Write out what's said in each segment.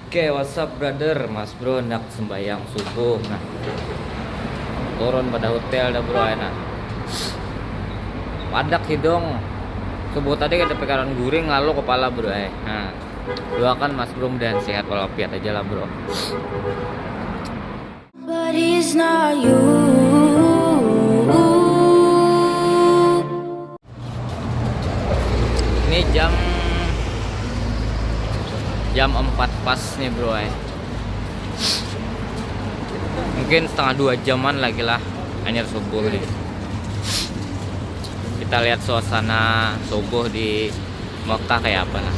Oke, what's up brother? Mas bro hendak sembahyang subuh. Nah, turun pada hotel dah bro enak. Padak hidung. Subuh tadi ada pekaran guring lalu kepala bro Nah, doakan Mas bro dan sehat walafiat aja lah bro. But he's not you. Ini jam 4 pas nih bro Mungkin setengah 2 jaman lagi lah anyar subuh nih. Kita lihat suasana subuh di Mekah kayak apa lah.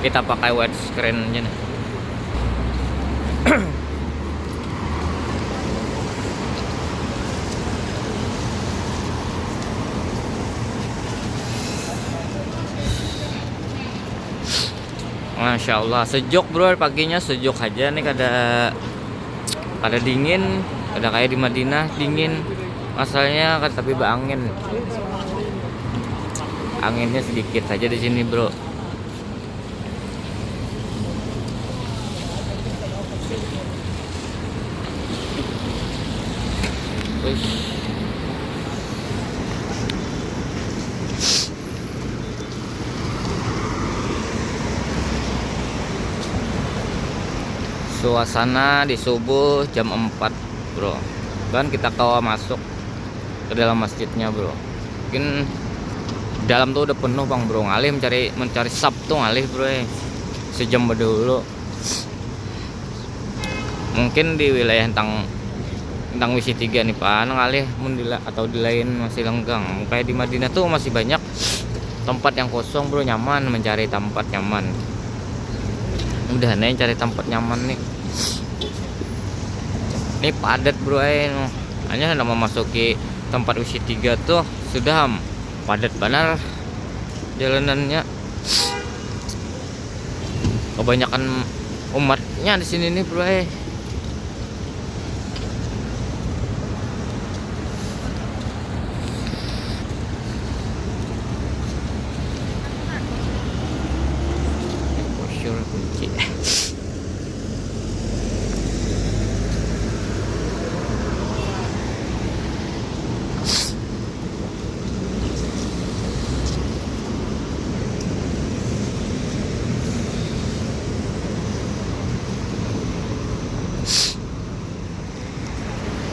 Kita pakai widescreen aja nih. Masya Allah sejuk bro, paginya sejuk aja nih, ada dingin, ada kayak di Madinah dingin masalahnya kan, tapi anginnya sedikit saja di sini bro. Wih. Suasana di subuh jam 4 bro, kan kita kawa masuk ke dalam masjidnya bro. Mungkin dalam tuh udah penuh bang bro, ngalih mencari sap tuh ngalih bro sejam dulu. Mungkin di wilayah tentang WC 3 nih pak ngalih atau di lain masih lenggang. Kayak di Madinah tuh masih banyak tempat yang kosong bro, nyaman mencari tempat nyaman. Udah nih cari tempat nyaman nih. Ini padat bro hanya mau masuki tempat WC 3 tuh sudah padat benar jalanannya. Kebanyakan umatnya di sini nih bro kunci.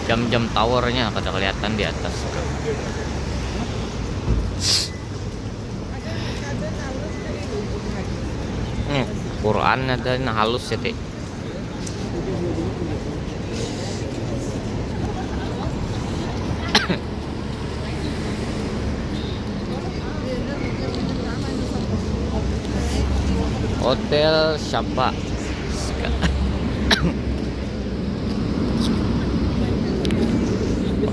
Jam-jam towernya kada kelihatan di atas. Quran ada halus ya teh. Hotel siapa?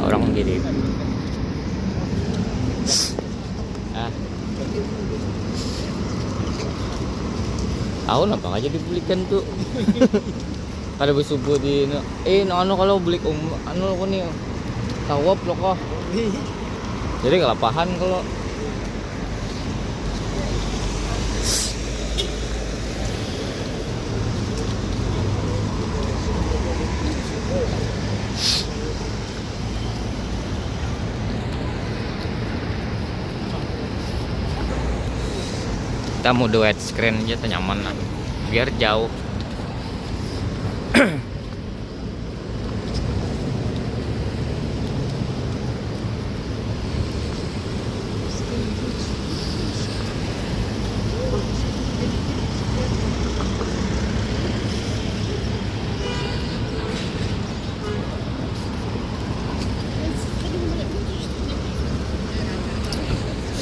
Orang jadi tahu apa aja dibelikan tuh. Kada bersubuh di kalau beli ko nih tawap lo kok. Jadi kelapahan kalau kita mau widescreen aja tuh nyaman lah biar jauh.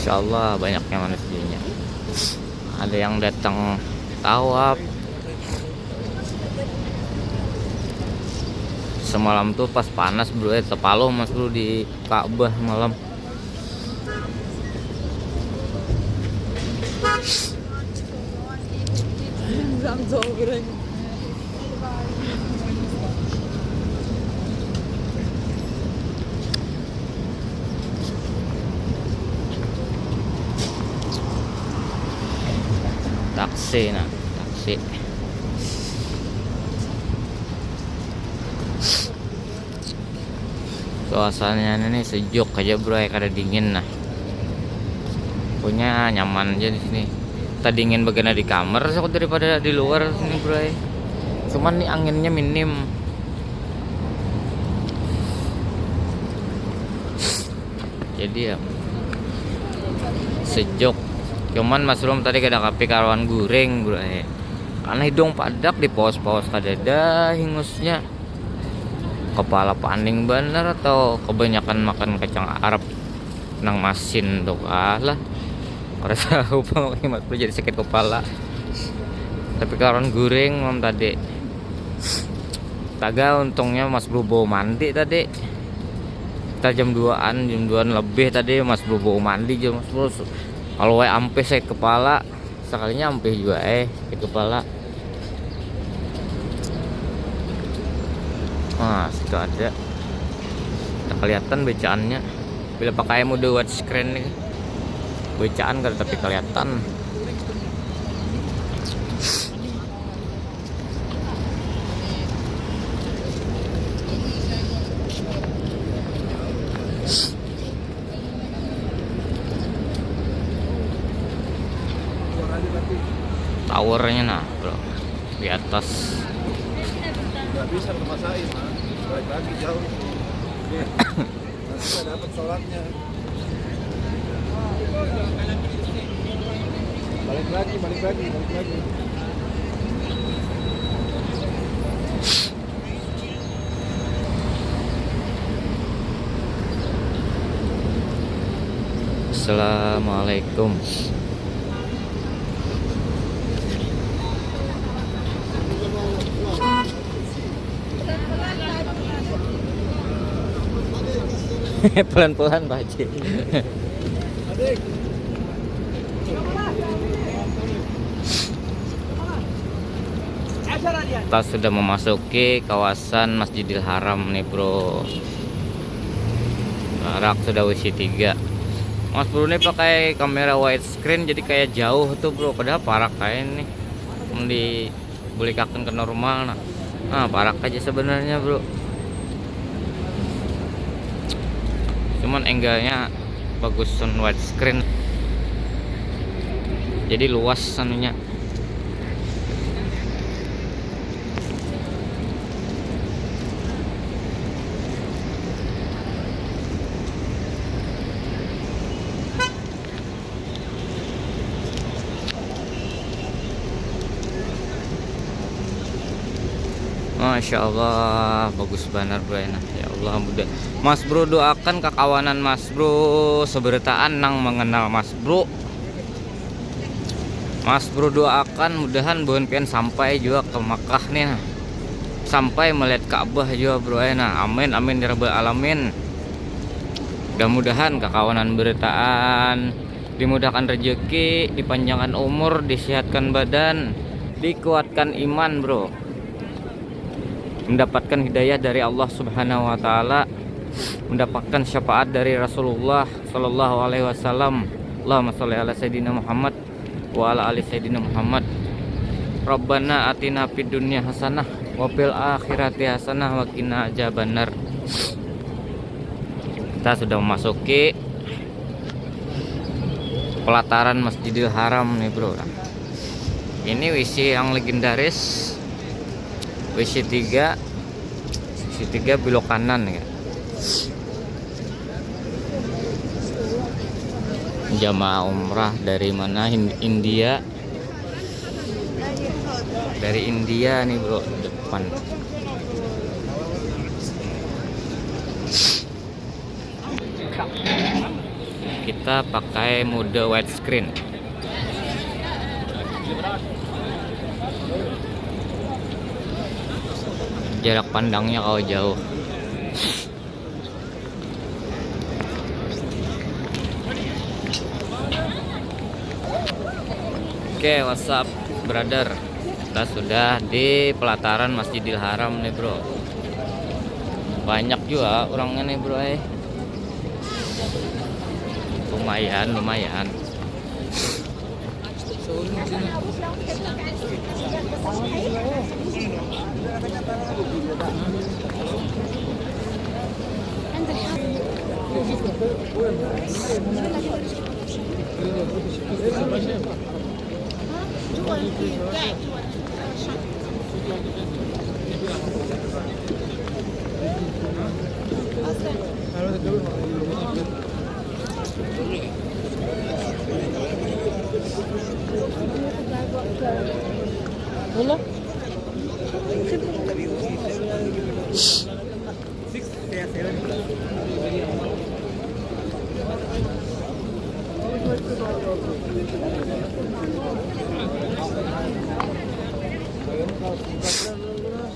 Insyaallah banyaknya manusianya. Ada yang datang tawaf. Semalam tuh pas panas bro tepaloh mas bro di Ka'bah malam. taksi. Nah, taksi. Suasananya ini sejuk aja bro, ya kada dingin. Nah, punya nyaman aja di sini. Kita dingin bagian di kamar daripada di luar sini bro. Cuman nih anginnya minim. Jadi ya sejuk. Cuman Mas Bro tadi kada kapi karuan goreng bro. Karena hidung padak di paus-paus kadada hingusnya. Kepala paning bener atau kebanyakan makan kacang Arab nang masin tuh kalah. Kada tahu pokoknya Mas Bro jadi sakit kepala. Tapi karuan goreng mam tadi. Taga untungnya Mas Bro bawa mandi tadi. Kita jam 2an lebih tadi Mas Bro bawa mandi jam Mas Bro. Kalau ampe sakit kepala, sekalinya ampe juga sakit kepala. Nah, situ ada. Tak kelihatan bacaannya. Bila pakai mode widescreen nih. Bacaan kan tapi kelihatan. Towernya nah bro di atas. Nggak bisa ngemasain mah, balik lagi jauh. Nanti nggak dapat sholatnya. Balik lagi. Assalamualaikum. Pelan-pelan Pak Haji. Kita sudah memasuki kawasan Masjidil Haram nih bro. Jarak sudah WC 3. Mas Bro ini pakai kamera widescreen jadi kayak jauh tuh bro. Padahal parak kayak nih dibulikakan ke normal. Nah parak aja sebenarnya bro. Cuman angle-nya bagus widescreen. Jadi luas anunya. Masya Allah bagus benar bro. Ya Allah mudah Mas Bro doakan kekawanan Mas Bro seberitaan nang mengenal Mas Bro. Mas Bro doakan mudahan bukan pian sampai juga ke Makkah nih nah. Sampai melihat Ka'bah juga bro. Nah amin amin ya rabbal alamin. Mudah-mudahan kekawanan beritaan dimudahkan rezeki, dipanjangkan umur, disehatkan badan, dikuatkan iman bro. Mendapatkan hidayah dari Allah Subhanahu wa taala, mendapatkan syafaat dari Rasulullah sallallahu alaihi wasallam. Allahumma shalli ala sayidina Muhammad wa ala ali sayidina Muhammad. Rabbana atina fid dunya hasanah wa fil akhirati hasanah wa qina adzabannar. Kita sudah memasuki pelataran Masjidil Haram nih bro. Ini WC yang legendaris, WC 3 belok kanan ya. Jamaah umrah dari mana? India. Dari India nih bro depan. Kita pakai mode widescreen. Jarak pandangnya kalau jauh. Oke, what's up brother? Kita sudah di pelataran Masjidil Haram nih bro. Banyak juga orangnya nih bro. Lumayan.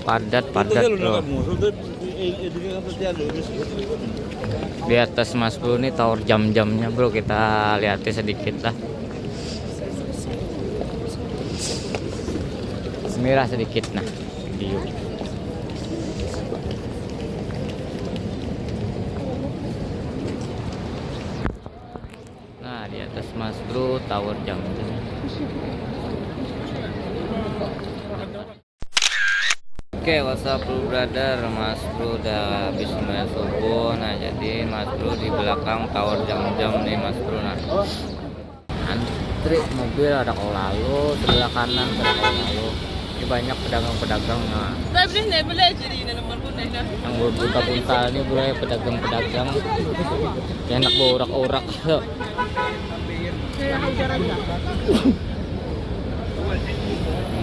Padat bro. Di atas Mas Bro ini tower jam-jamnya bro, kita lihatnya sedikit lah. Merah sedikit nah video. Nah di atas Mas Bro tower jam-jam. Oke, what's up brother, Mas Bro udah habis sembahyang subuh. Nah jadi Mas Bro di belakang tower jam-jam nih Mas Bro. Nah antri mobil ada kalau lalu, sebelah kanan ada kalau lalu. Ini banyak pedagang-pedagang. Nah yang berbuka-buka ini bro ya, pedagang-pedagang enak borak-orak.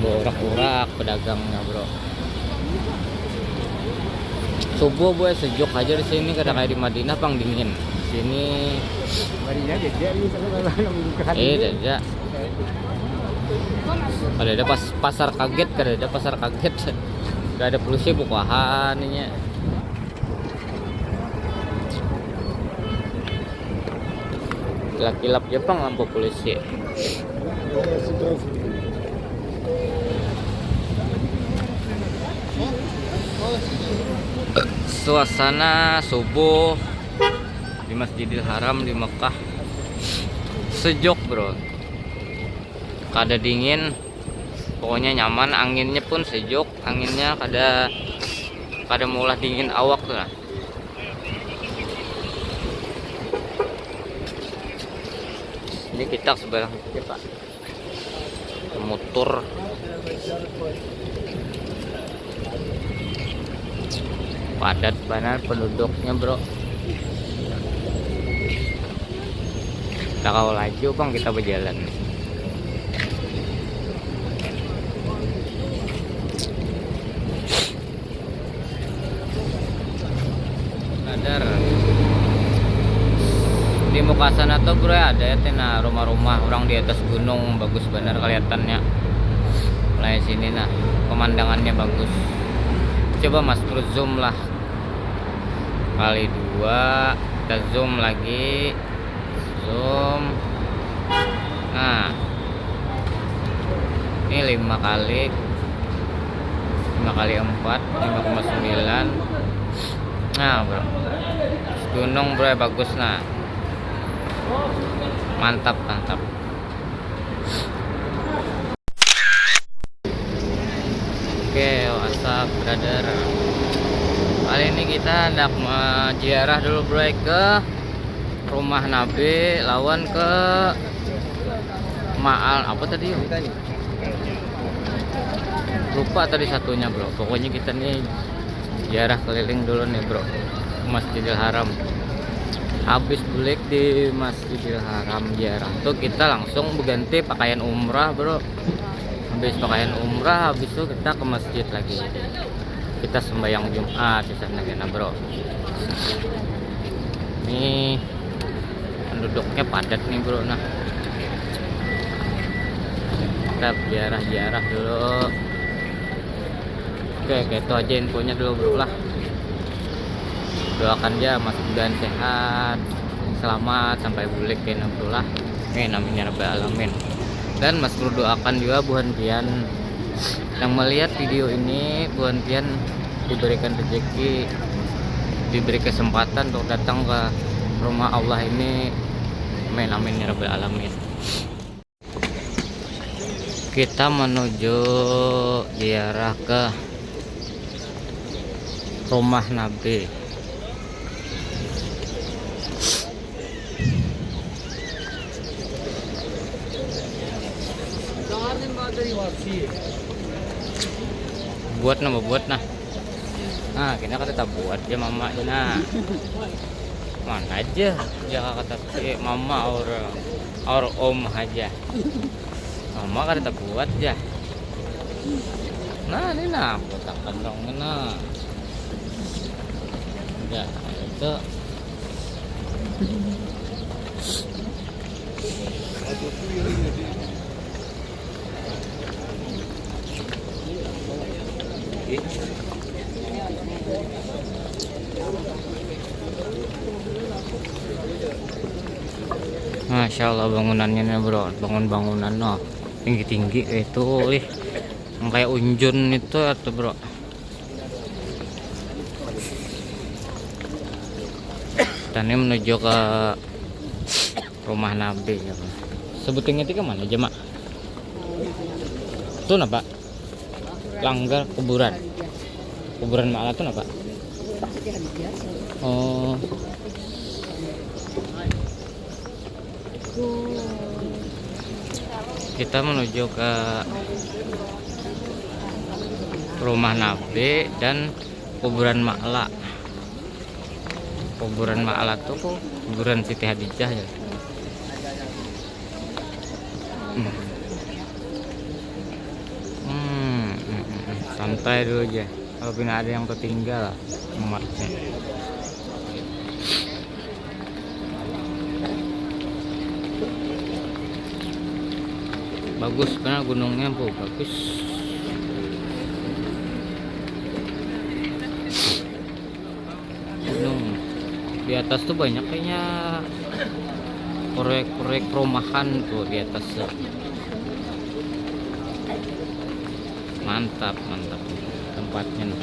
Borak-orak pedagangnya bro. Subuh gue sejuk aja di sini, kada kayak di Madinah pang dingin. Sini jajak. Ada pasar kaget, ada pasar kaget. Gak ada polisi bukahan ini. Kilap-kilap Jepang lampu polisi. Suasana subuh di Masjidil Haram di Mekah sejuk bro, kada dingin, pokoknya nyaman. Anginnya pun sejuk, anginnya kada mulah dingin awak tuh lah. Ini kita sebelah kita motor. Padat banget penduduknya bro. Kita kalau laju bang, kita berjalan. Sadar di muka sana tuh bro ada ya tina rumah-rumah orang di atas gunung, bagus benar kelihatannya. Mulai sini nah pemandangannya bagus. Coba Mas Bro zoom lah kali 2, kita zoom lagi, zoom. Nah ini 5 kali 4 5,9. Nah bro, gunung bro bagus. Nah mantap. Oke, WhatsApp brother. Kali ini kita hendak ziarah dulu bro ke rumah Nabi, lawan ke Ma'al apa tadi? Lupa tadi satunya bro. Pokoknya kita nih ziarah keliling dulu nih bro ke Masjidil Haram. Habis bulik di Masjidil Haram ziarah tuh kita langsung berganti pakaian umrah bro. Habis pakaian umrah, habis itu kita ke masjid lagi. Kita sembahyang Jumat di sana ya bro. Ini penduduknya padat nih bro. Nah kita ziarah dulu. Oke, kayak itu aja infonya dulu bro lah. Doakan aja Mas Budan sehat, selamat sampai bulik ya bro lah. Namanya Rabbil Alamin. Dan Mas Bro doakan juga Buhan Pian yang melihat video ini, Buhan Pian diberikan rezeki, diberi kesempatan untuk datang ke rumah Allah ini. Amin ya Rabbil Alamin. Kita menuju ziarah ke rumah Nabi. Buat nah. Nah, kita kata buat ya mama nah. Mana aja jangan kata mama or om aja. Mama kata buat ya. Nah, ini nah kotakan dong nah. Ya, itu. Masya Allah bangunannya nih bro, bangunan no tinggi itu yang kayak unjun itu atau bro. Dan ini menuju ke rumah Nabi ya bro. Sebutin itu ke mana aja mak? Itu apa? Langgar kuburan Ma'la itu apa? Oh. Kita menuju ke rumah Nabi dan kuburan Ma'la. Kuburan Ma'la tuh kuburan Siti Hadijah ya. Santai dulu aja. Kalau tidak ada yang tertinggal umatnya. Bagus karena gunungnya bu bagus. Gunung di atas tuh banyak kayaknya proyek-proyek perumahan tuh di atas. Mantap tempatnya nih.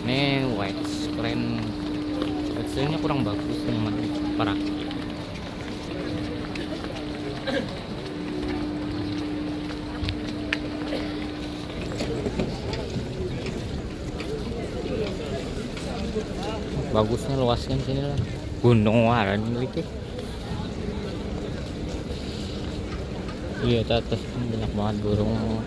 Nih white screen hasilnya kurang bagus teman parah. Bagusnya luasnya di sini lah. Gunung waran gitu. Iya, atas banyak banget burung.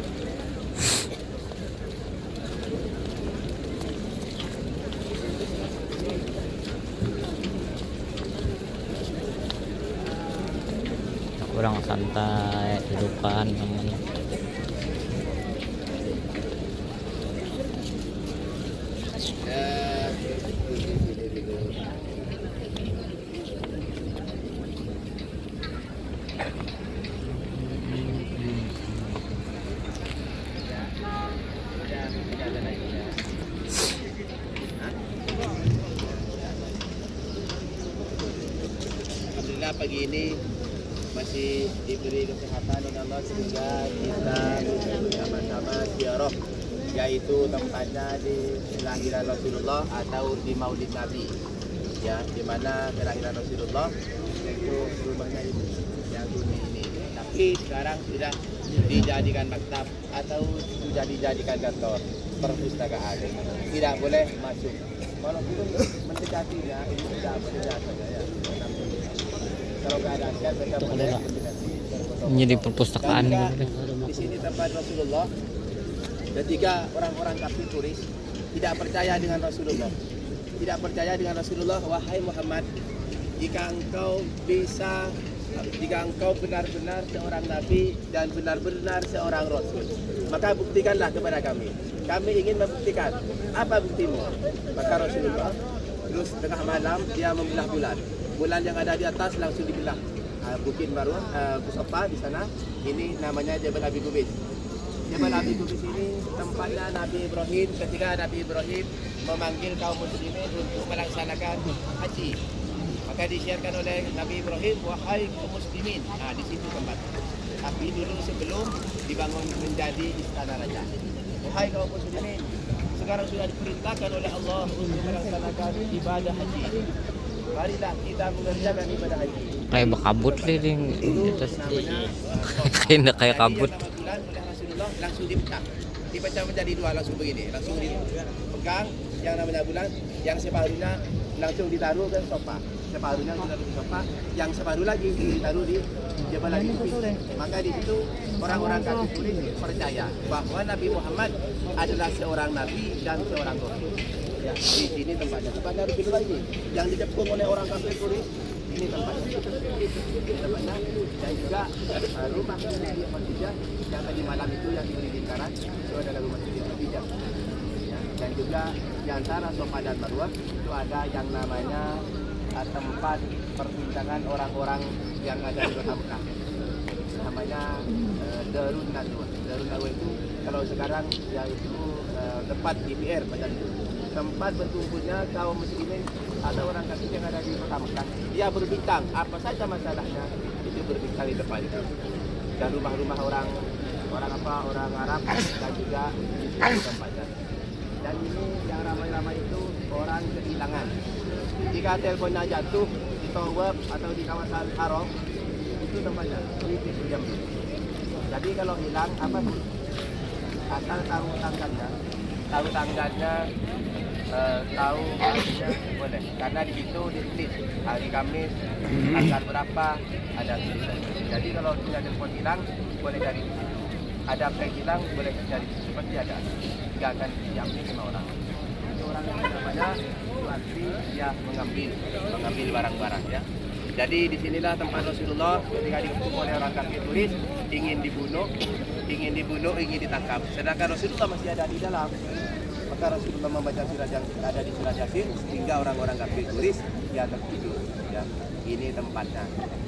Kurang santai, dudukan namanya. Alhamdulillah pagi ini masih diberi kesehatan oleh Allah sehingga kita sama-sama ziarah, yaitu tempatnya di kelahiran Rasulullah atau di Maulid Nabi, ya, di mana kelahiran Rasulullah yaitu rumahnya yang dunia ini. Tapi sekarang sudah dijadikan maktab atau sudah dijadikan kantor perpustakaan. Tidak boleh masuk. Walaupun mendekatinya ini tidak boleh biasanya ya. Kalau keadaan kan mereka boleh mendekati. Menjadi perpustakaan gitu. Di sini tempat Rasulullah. Ketika orang-orang kafir turis tidak percaya dengan Rasulullah, tidak percaya dengan Rasulullah, wahai Muhammad, jika engkau benar-benar seorang nabi dan benar-benar seorang rasul, maka buktikanlah kepada kami. Kami ingin membuktikan. Apa buktimu? Maka Rasulullah terus tengah malam dia membelah bulan. Bulan yang ada di atas langsung dibelah. Bukit Marwah, Busofa di sana. Ini namanya Jabal Abi Qubais. Jabal Abi Qubais ini tempatnya Nabi Ibrahim ketika Nabi Ibrahim memanggil kaum muslimin untuk melaksanakan haji. Maka disiarkan oleh Nabi Ibrahim, wahai kaum muslimin. Nah, di situ tempat. Tapi dulu sebelum dibangun menjadi istana raja. Wahai kaum muslimin, sekarang sudah diperintahkan oleh Allah untuk melaksanakan ibadah haji. marilah kita mengerjakan ibadah haji. Kayak bakabut liling Itu di atas. namanya Kayak kabut. Jadi yang nama bulan oleh Rasulullah langsung dipecah. Dipecah menjadi dua langsung begini, langsung dipegang yang namanya bulan, yang separuhnya langsung ditaruh ke sofa. Separuhnya ditaruh di sofa, yang separuh lagi ditaruh di jebal lagi. Maka di situ orang-orang kafir Quraisy percaya bahwa Nabi Muhammad adalah seorang nabi dan seorang rasul. Ya, di sini tempatnya Rasulullah ini yang dikepung oleh orang kafir Quraisy. Ini tempatnya, dan juga rumah Siti Khadijah yang tadi malam itu yang diberi lingkaran itu adalah rumah Siti Khadijah. Ya, dan juga di antara Safa dan Marwah itu ada yang namanya tempat perbincangan orang-orang yang ada di kota Mekah. Namanya Darun Nadwa. Darun Nadwa itu kalau sekarang yaitu tempat IPR macam itu. Tempat berkumpulnya kaum muslimin atau orang kafir yang ada di kota Mekah. Dia berbincang apa saja masalahnya, itu berbincang di tempat itu. Dan rumah-rumah orang Arab dan juga di tempatnya. Dan ini yang ramai-ramai itu orang kehilangan. Jika teleponnya jatuh di Tawaf atau di kawasan Haram, itu tempatnya di pintu jam. Jadi kalau hilang apa sih? Asal tahu tanggalnya, tahu harinya boleh. Karena di situ ditulis hari Kamis tanggal berapa ada tulisan. Jadi kalau sudah telepon hilang boleh cari di situ. Ada flag hilang boleh cari di situ. Pasti ada. Jika akan diambil sama orang. Itu orang yang namanya itu arti dia mengambil barang-barang ya. Jadi disinilah tempat Rasulullah ketika dikepung oleh orang kafir Quraisy ingin dibunuh, ingin ditangkap. Sedangkan Rasulullah masih ada di dalam. Maka Rasulullah membaca surat yang ada di surat Yasin sehingga orang-orang kafir Quraisy dia tertidur. Ya, ini tempatnya.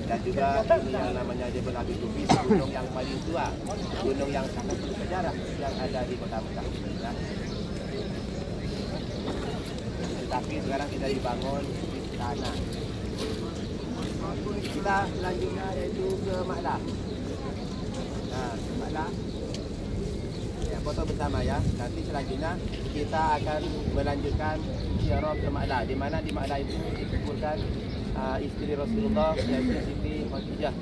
Dan juga ini yang namanya Jabal Abi Qubais, gunung yang paling tua, gunung yang sangat bersejarah yang ada di kota Mekah. Ya. Tetapi sekarang tidak dibangun di sana. Kita selanjutnya yaitu ke Maklah. Nah, Maklah. Ya, foto bersama ya. Nanti selanjutnya kita akan melanjutkan ziarah ke Maklah. Di mana di Maklah itu dikumpulkan istri Rasulullah yaitu Siti Khadijah.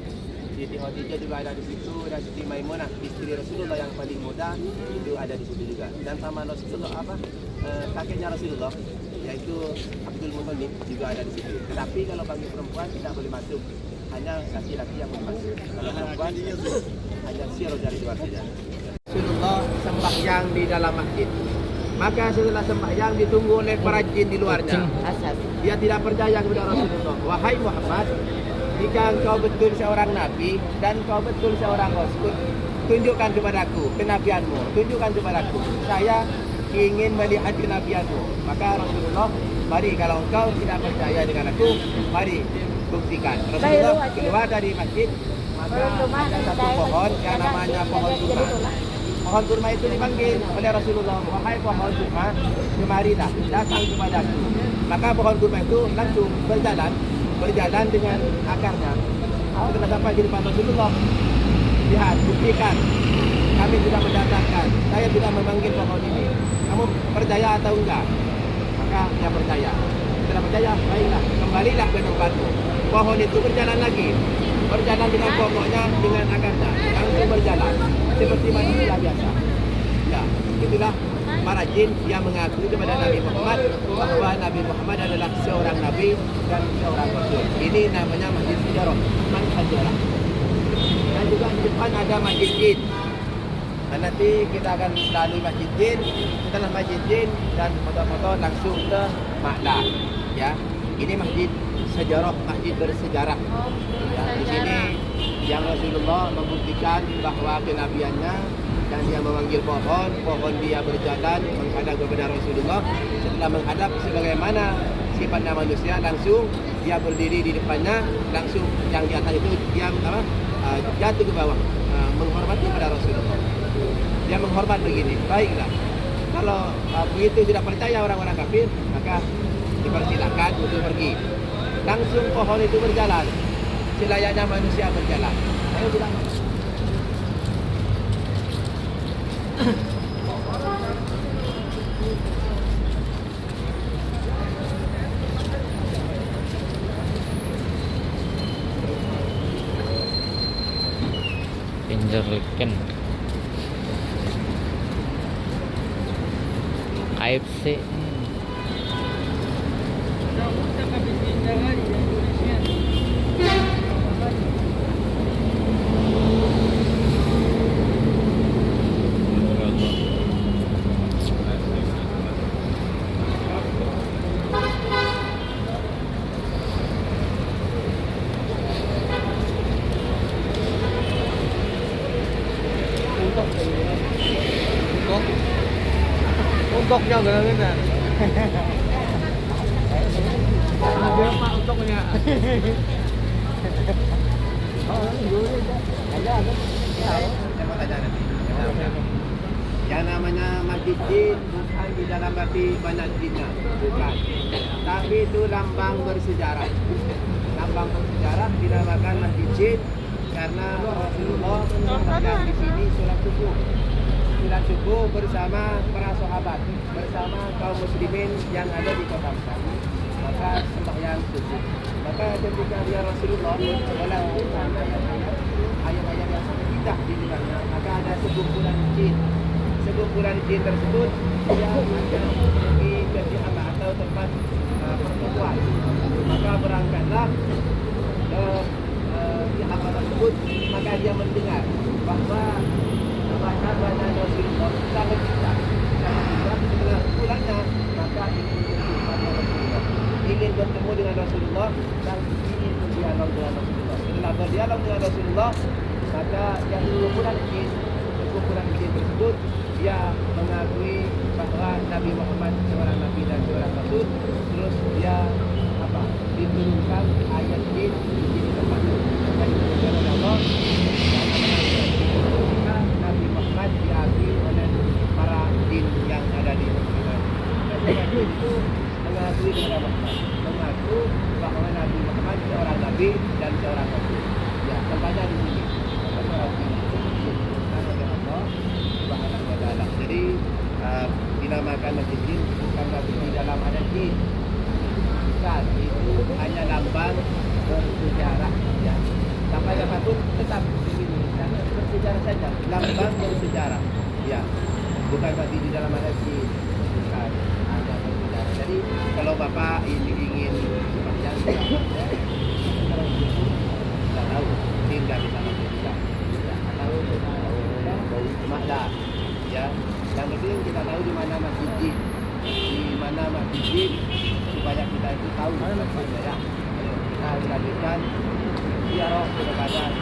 Siti Khadijah juga ada di situ, dan Siti Maimunah istri Rasulullah yang paling muda itu ada di situ juga. Dan sama Rasulullah kakeknya Rasulullah yaitu Abdul Muthalib juga ada di situ. Tetapi kalau bagi perempuan tidak boleh masuk, hanya laki-laki yang boleh masuk. Kalau perempuan hanya siar dari luar saja. Rasulullah sembahyang di dalam masjid. Maka setelah sembahyang ditunggu oleh para jin di luarnya. Dia tidak percaya kepada Rasulullah. Wahai Muhammad, jika engkau betul seorang nabi dan kau betul seorang rasul, tunjukkan kepadaku kenabianmu. Tunjukkan kepadaku. Saya ingin melihat kenabianmu. Maka Rasulullah, mari kalau engkau tidak percaya dengan aku, mari buktikan. Rasulullah keluar dari masjid, maka ada satu pohon yang namanya pohon kurma. Pohon kurma itu dipanggil oleh Rasulullah, wahai pohon kurma, kemarilah, datang kepadaku. Maka pohon kurma itu langsung berjalan dengan akarnya. Setelah sampai di depan Rasulullah, lihat, buktikan, kami sudah mendatangkan, saya sudah memanggil pohon ini. Kamu percaya atau enggak? Maka dia percaya. Setelah percaya, baiklah, kembalilah ke tempatmu. Pohon itu berjalan lagi, berjalan dengan pokoknya, dengan akarnya, langsung berjalan seperti manusia biasa. Ya, itulah para jin yang mengaku kepada Nabi Muhammad bahwa Nabi Muhammad adalah seorang nabi dan seorang rasul. Ini namanya Masjid Sejarah, Sejarah. Dan juga di depan ada Masjid Jin. Dan nanti kita akan melalui Masjid Jin, setelah Masjid Jin dan foto-foto langsung ke Maklah. Ya, ini Masjid Sejarah, Masjid bersejarah. Ya, di sini yang Rasulullah membuktikan bahwa kenabiannya, dan dia memanggil pohon dia berjalan menghadap kepada Rasulullah. Setelah menghadap sebagaimana sifatnya manusia, langsung dia berdiri di depannya, langsung yang di atas itu dia jatuh ke bawah, menghormati kepada Rasulullah. Dia menghormat begini, baiklah. Kalau begitu tidak percaya orang-orang kafir, maka dipersilakan untuk pergi. Langsung pohon itu berjalan, selayaknya manusia berjalan. Ayo bilang. passenger Lincoln. KFC. Untuknya gak kan? Ada pak untuknya. Yang namanya masjid jin bukan di dalam arti banyak jinnya, bukan. Tapi itu lambang bersejarah. Lambang bersejarah dinamakan masjid jin karena Rasulullah sedang di sini sholat subuh. Sholat subuh bersama para sahabat, bersama kaum muslimin yang ada di kota Mekah. Maka sembahyang subuh. Maka ketika dia Rasulullah melakukan ayat-ayat yang sangat indah di depannya, maka ada sekumpulan jin. Sekumpulan jin tersebut dia akan pergi ke Jihad atau tempat pertemuan. Maka berangkatlah ke Jihad tersebut, maka dia mendengar bahwa bahasa Rasulullah sangat indah. Setelah pulangnya, maka ingin bertemu dengan Rasulullah dan ingin berdialog dengan Rasulullah. Setelah berdialog dengan Rasulullah, maka yang sekumpulan jin tersebut dia mengakui bahwa Nabi Muhammad seorang Nabi dan seorang Rasul. Terus dia diturunkan ayat jin di sini tempatnya. Dan diturunkan oleh Allah. Nabi Muhammad diakui oleh para jin yang ada di Mekah. Dan itu mengakui kepada Muhammad, mengaku bahwa Nabi Muhammad seorang Nabi dan seorang Rasul. Ya, tempatnya di sini. Jadi dinamakan masjid jin bukan berarti di dalam ada jin. Bukan, itu hanya lambang bersejarah. Ya. Sampai kapanpun tetap begini, karena bersejarah saja. Lambang bersejarah. Ya, bukan berarti di dalam ada jin. Bukan, hanya bersejarah. Jadi kalau Bapak ini ingin sembahyang, kita tahu jin nggak bisa masuk juga. Ya, tahu maklah. Ya, yang penting kita tahu di mana masjid jin, di mana masjid jin supaya kita itu tahu. Ya, kita lanjutkan ziarah kepada.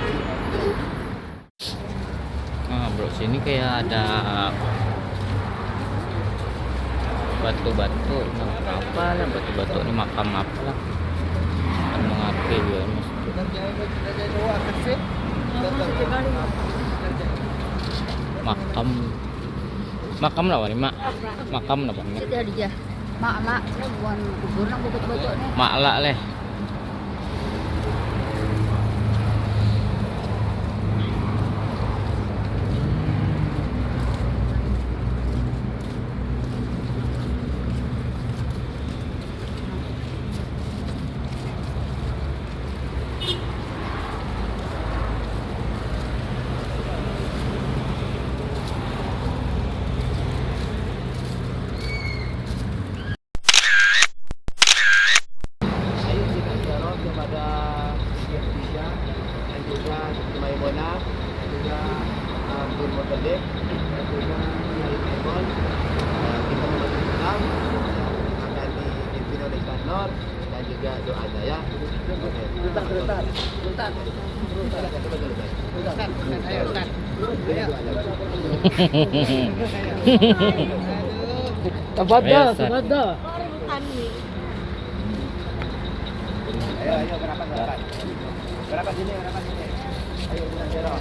Bro, sini kayak ada batu-batu. Apa lah batu-batu ini, makam apa lah? Kan mengakui dia mas. Makam lah wali mak. Makam lah bang. Setiap dia mak bukan kubur nang bukit-bukit ni. Mak lah leh. Dan juga doanya ya. Sebentar. Tabada. Ayo berapa? Berapa sini? Ayo kita zero.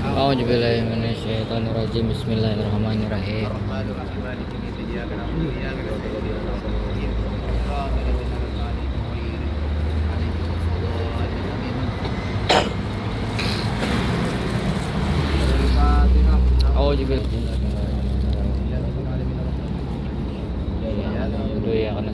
A'udzubillahi minasyaitonirrajim. Bismillahirrahmanirrahim. A'udzubillahi. Ya karena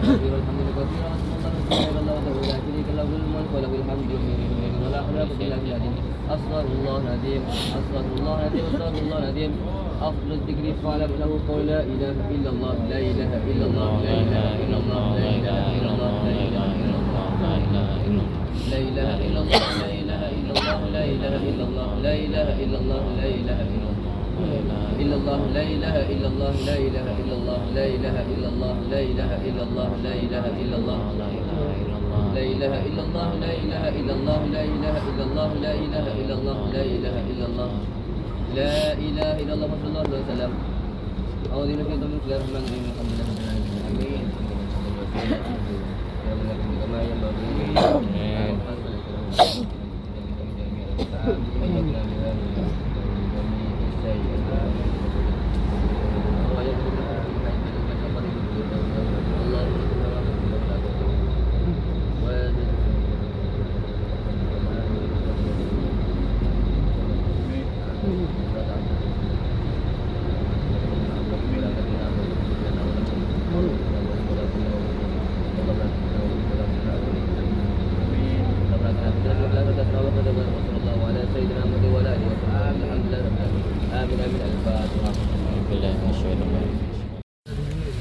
كثيرا الحمد لله كثيرا سبحان الله وحده لا شريك له الملك وله الحمد ولا حول ولا قوة إلا بالله أستغفر الله العظيم أستغفر الله العظيم أستغفر الله العظيم أفضل الذكر فاعلم له قول لا إله إلا الله لا إله إلا الله لا إله إلا الله لا إله إلا الله لا إله إلا الله لا إله إلا الله لا إله إلا الله لا إله إلا الله لا إله إلا الله لا إله إلا الله إلا الله لا إله إلا الله لا إله إلا الله لا إله إلا الله لا إله إلا الله لا إله إلا الله لا إله إلا الله لا إله إلا الله لا إله إلا الله لا إله إلا الله لا إله إلا الله لا إله إلا الله صلى الله عليه وسلم أعوذ بالله من الشيطان الرجيم الحمد لله رب العالمين آمين يا من كما ينبغي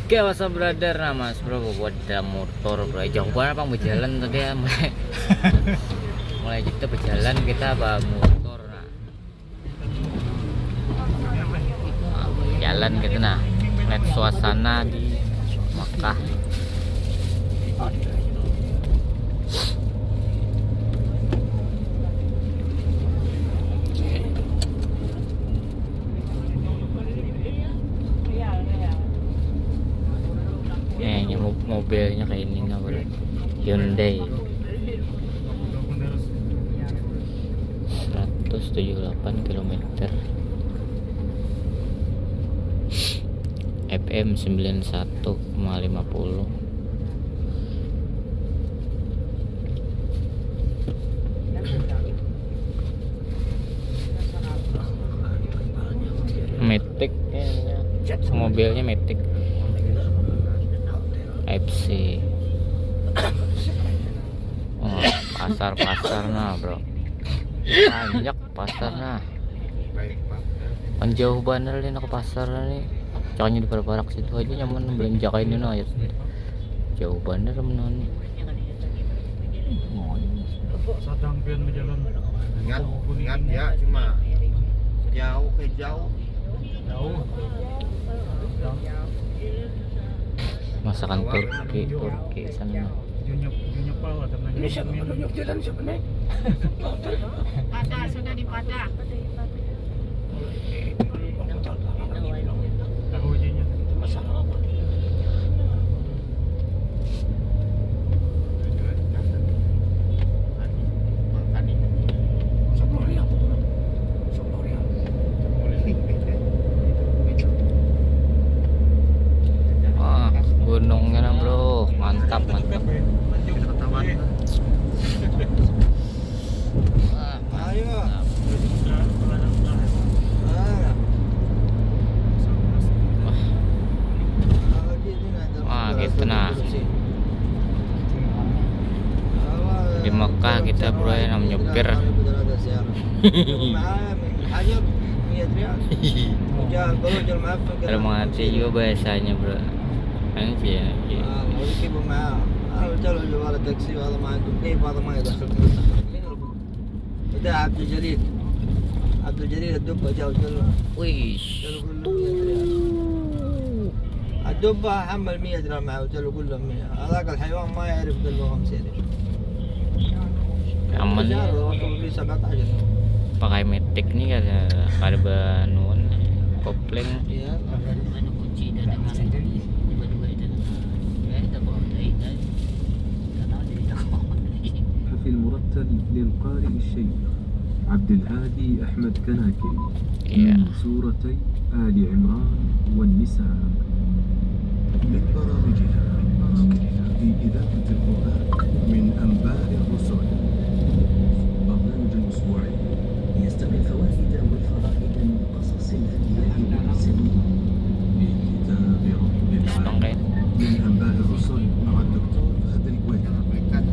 Oke, what's up brother, nah mas bro, buat ada motor bro, jauh banget bang berjalan tadi ya, mulai kita berjalan kita bawa motor, jalan gitu nah, lihat suasana di Makkah. Mobilnya kayak ini nggak bro, Hyundai 178 km, FM 91,50. Matic, mobilnya Matic FC. Oh, pasar nah bro, banyak pasar nah, kan jauh banget nih ke pasar nih, caknya di barak situ aja nyaman belanja kain ini aja, jauh banget temen. Sadang pian berjalan. Ingat ya, cuma jauh. Masakan Turki sana. Dunia pala teman. Ini siapa menunjuk jalan siapa nih? Pada sudah di pada. Tahu aja. Masalah apa? Gunungnya nah bro, mantap. Ayo. di Mekah kita bro ya namanya nyopir. معاه من الحجر 100 ريال وجاء البروج المعفن Kalau mengerti juga bahasanya bro. Kan ya. وركبوا معاه انا قلت له جوال التاكسي وهذا ما عندكم كيف هذا ما يدخل مين وده عبد الجليل الدبه جاء قلت له Wih. الدبه حمل 100 ريال معه قلت له قول له 100 هذاك الحيوان ما يعرف قال له 50 ريال Aman ya. في 17 Pakai metik nih kada banuan kopling. يا في المرتل للقارئ الشيخ عبد الهادي أحمد كناكل Iya. من سورتي آل عمران والنساء من برامجنا في إذاعة القرآن من أنباء الرسل برنامج أسبوعي يستقي الفوائد والفرائد من قصص الأنبياء والمرسلين بكتاب رب العالمين من أنباء الرسل مع الدكتور فهد القويري أحد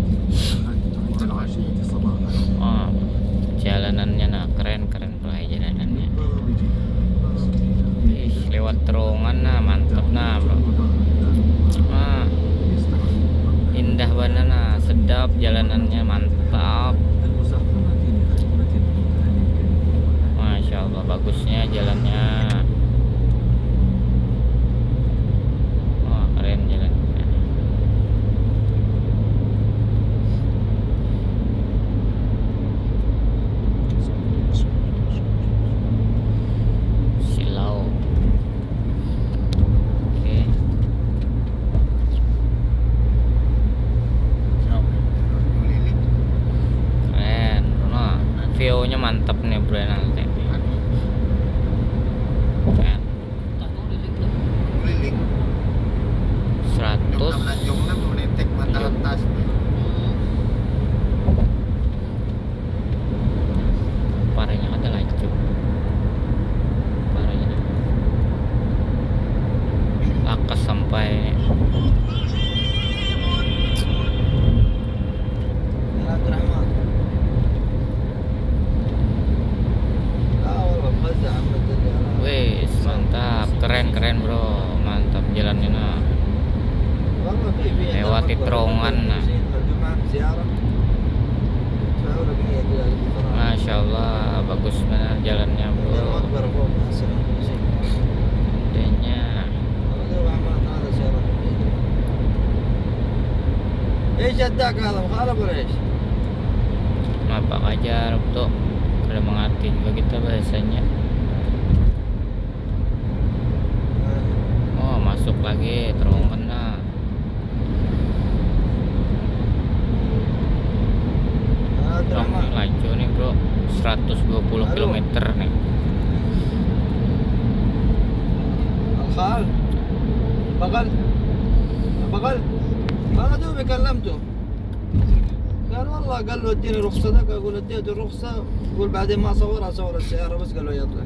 11 صباحا Oh, jalanannya nah keren bro jalanannya. Ih, lewat terowongan nah mantap nah bro. Indah banget nah, sedap jalanannya mantap. Masya Allah bagusnya jalannya. Wah keren jalannya. Silau. Oke. Keren, nah, view-nya mantap nih bro nanti. Keren. 100 parahnya ada laju. Parahnya. Lakas sampai عبد الرحمن لا والله بغزة عم wis mantap, keren bro, mantap jalannya nah. والله في Lewati terowongan nah. الجمعة زيارة يدفعوا لك 100 ريال Masya Allah bagus benar jalannya bro. المقبرة فوق حسن Adanya هذا زيارة ايش اداك هذا مخالف ولا ايش؟ kenapa aja bro, kada mengerti juga kita bahasanya. Oh masuk lagi terowongan nah. عبد Terowongan الرحمن laju nih bro, 120 km nih. الخال بقل ما دوبي كلمته قال والله قال له اديني رخصتك اقول اديته الرخصه يقول بعدين ما اصورها اصور السياره بس قال له يطلع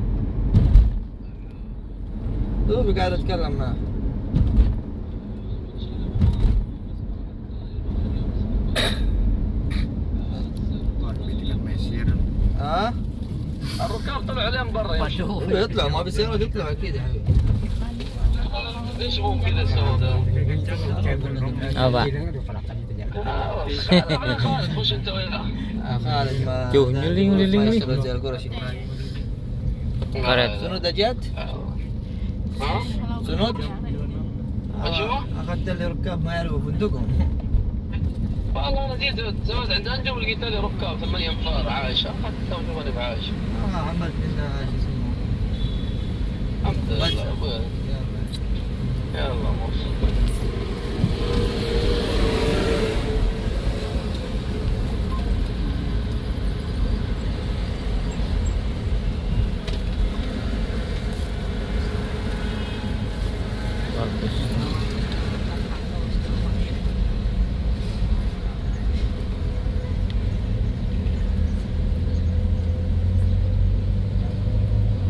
دوبي قاعد اتكلم معه ها؟ الركاب طلعوا عليهم برا يطلع ما بسيارة يطلع اكيد يا حبيبي ليش مو كذا سوداء؟ Apa? خش انت وياه خالد ما Jauh, nyuling. زي القرشي Karet. سنود جت؟ سنود؟ اخذت لي ركاب ما يعرفوا فندقهم والله انا جيت تزوجت عند انجم لقيت لي ركاب 8 انفار عايشه اخذتهم شوفوني بعايشه عملت منها شو اسمه الحمد لله ابوي يلا مبسوط Bagus.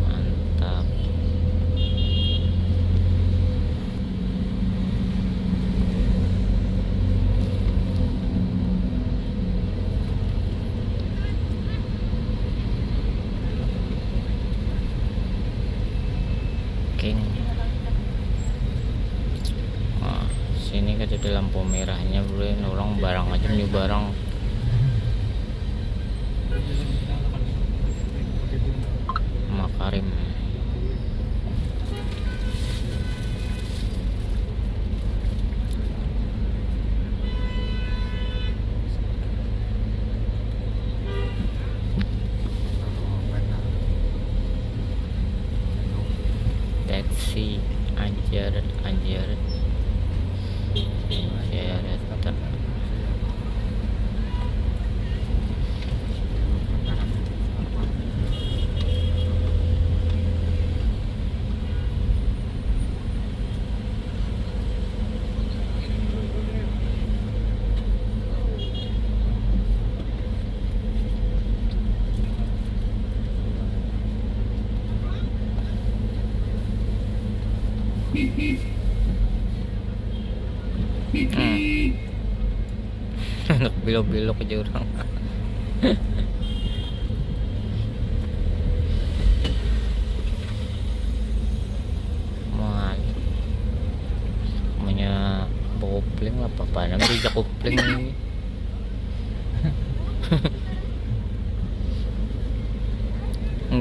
Mantap. merahnya bro, ini orang barang aja nih barang. Makarim. Taksi Anjar Anak belok-belok aja orang. Mal namanya kopling apa namanya kopling ini.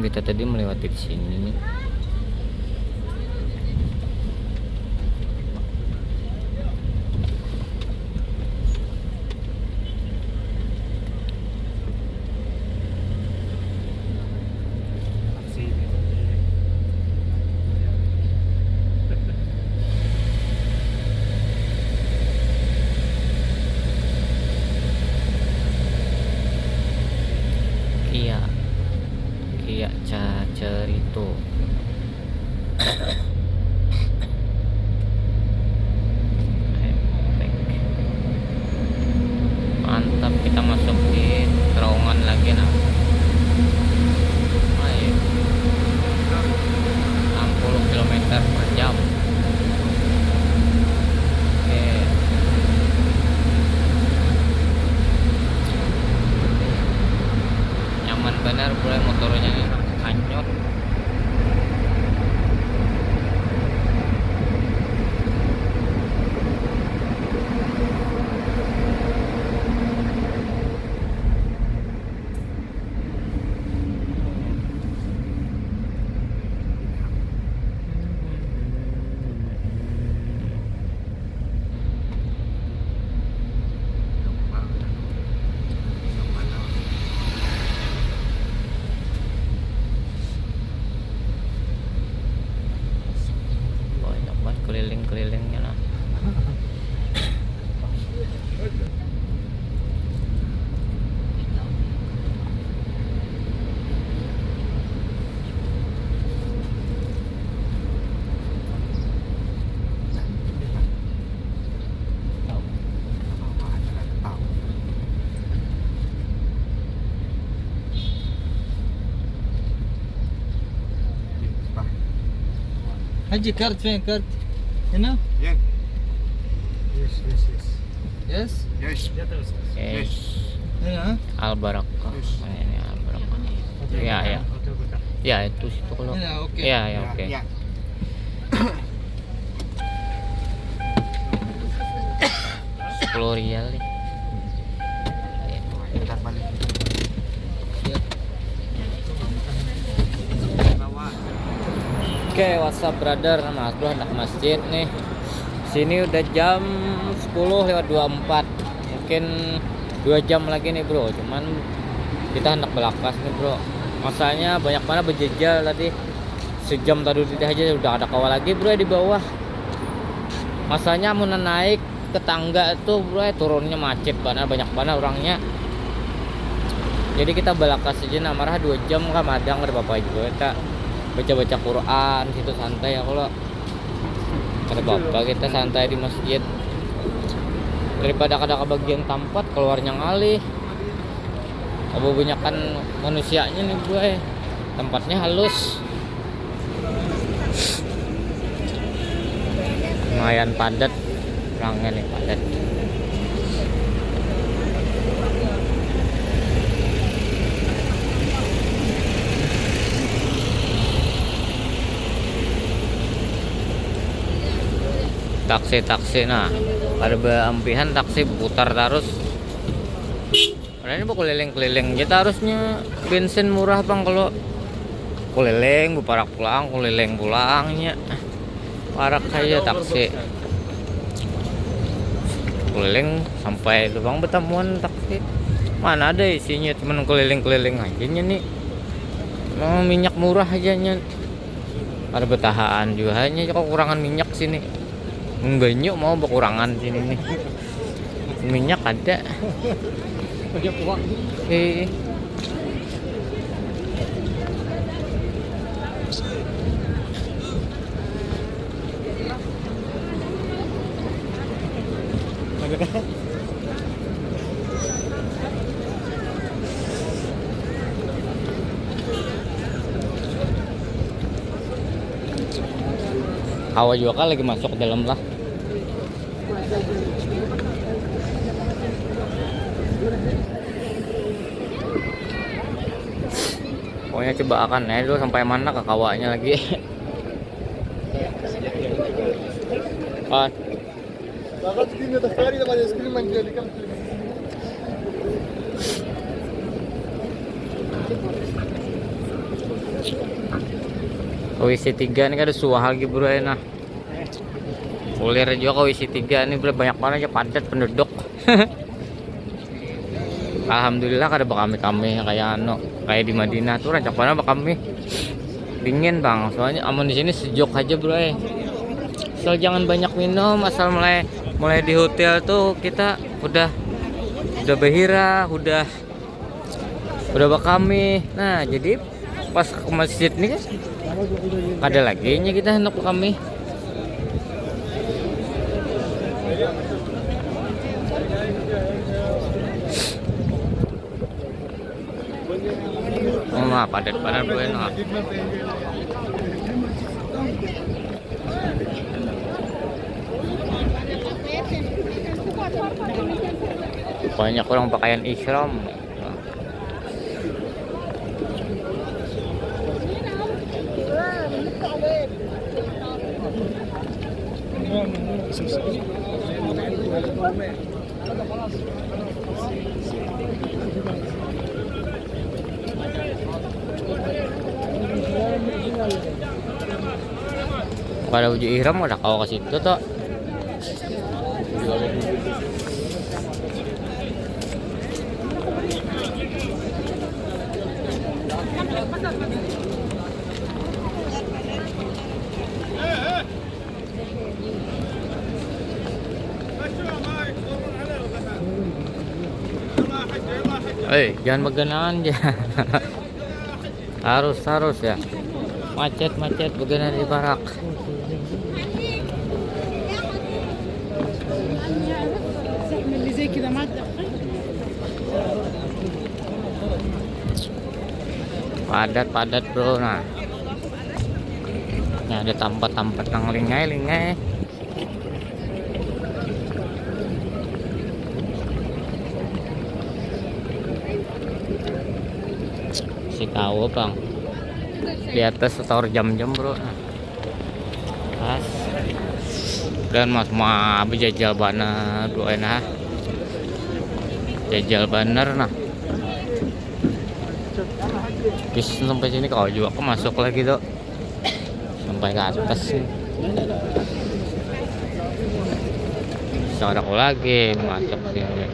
Kita tadi melewati di sini nih. Kia Cerito. Mantap, kita masuk di terowongan lagi nah. Ayo. 60 km per jam. Oke. Nyaman benar bro, motornya nih anyot. Keliling-kelilingnya lah. Haji kart فين كارت هنا Yes. يس Ya terus. Yes. هنا Al Barakah. Ini Al Barakah. Ya, ya. Hotel Bekar. Ya, itu situ kalau. هنا اوكي Ya, ya, oke. 10 rial nih. Oke, WhatsApp brother, Mas Bro anak masjid nih. Sini udah jam 10:24. Mungkin 2 jam lagi nih, Bro. Cuman kita hendak belakas nih, Bro. Masanya banyak mana berjejal tadi. Sejam tadi aja udah ada kawal lagi, Bro, di bawah. Masanya mau naik ke tangga itu, Bro, turunnya macet banyak banget orangnya. Jadi kita belakas aja, nah marah 2 jam kan madang ada bapak juga kita baca-baca Quran situ santai ya. Kalau ada bapak kita santai di masjid daripada kada kebagian tempat keluarnya ngalih. Kebanyakan manusianya nih gue, tempatnya halus, lumayan padat orangnya nih, padat. Taksi nah ada beampihan taksi putar terus. Karena ini keliling-keliling kita harusnya bensin murah bang kalau keliling buparak pulang keliling pulangnya parak saja taksi keliling sampai Lubang Betamuan taksi mana ada isinya cuman keliling-keliling aja nih mau minyak murah aja nya ada betahaan juga hanya kekurangan minyak sini banyak mau berkurangan sini nih minyak ada hawa juga kan lagi masuk ke dalam lah. Pokoknya coba akan ya dulu sampai mana ke kawanya lagi. WC 3 ini kan ada suah lagi bro ya. Nah kulir juga ke WC 3 ini bro banyak banget aja padat penduduk. Alhamdulillah kada kami kayak di Madinah tuh rancak banget kami dingin bang soalnya aman di sini sejuk aja bro asal jangan banyak minum asal mulai di hotel tuh kita udah behira udah bakami. Nah jadi pas ke masjid nih kan ada lagi nya kita hendak kami. Oh mah padat bro enak. Banyak orang pakaian ihram. Kalau uji ihram udah kau ke situ tuh. Jangan begenangan ya. harus ya. Macet begenan di barak. Padat bro. Nah ini ada tempat nang lingai. Si tahu bang di atas tower jam-jam bro. Pas dan mas berjajal banar bro enak jajal banar. Nah bis sampai sini kau juga aku masuk lagi tuh sampai ke atas sih. Sekarang aku lagi masuk sini.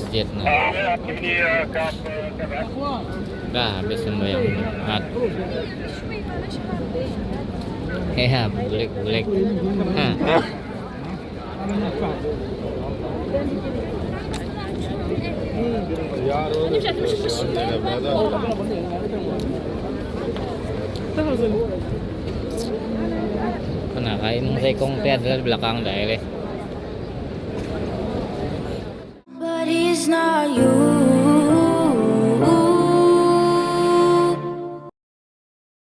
masjid. Nah. Udah habis sembahyang Jumat. Ya, bulik. Hah. Kain sekong teh adalah di belakang daerah. but he's not you.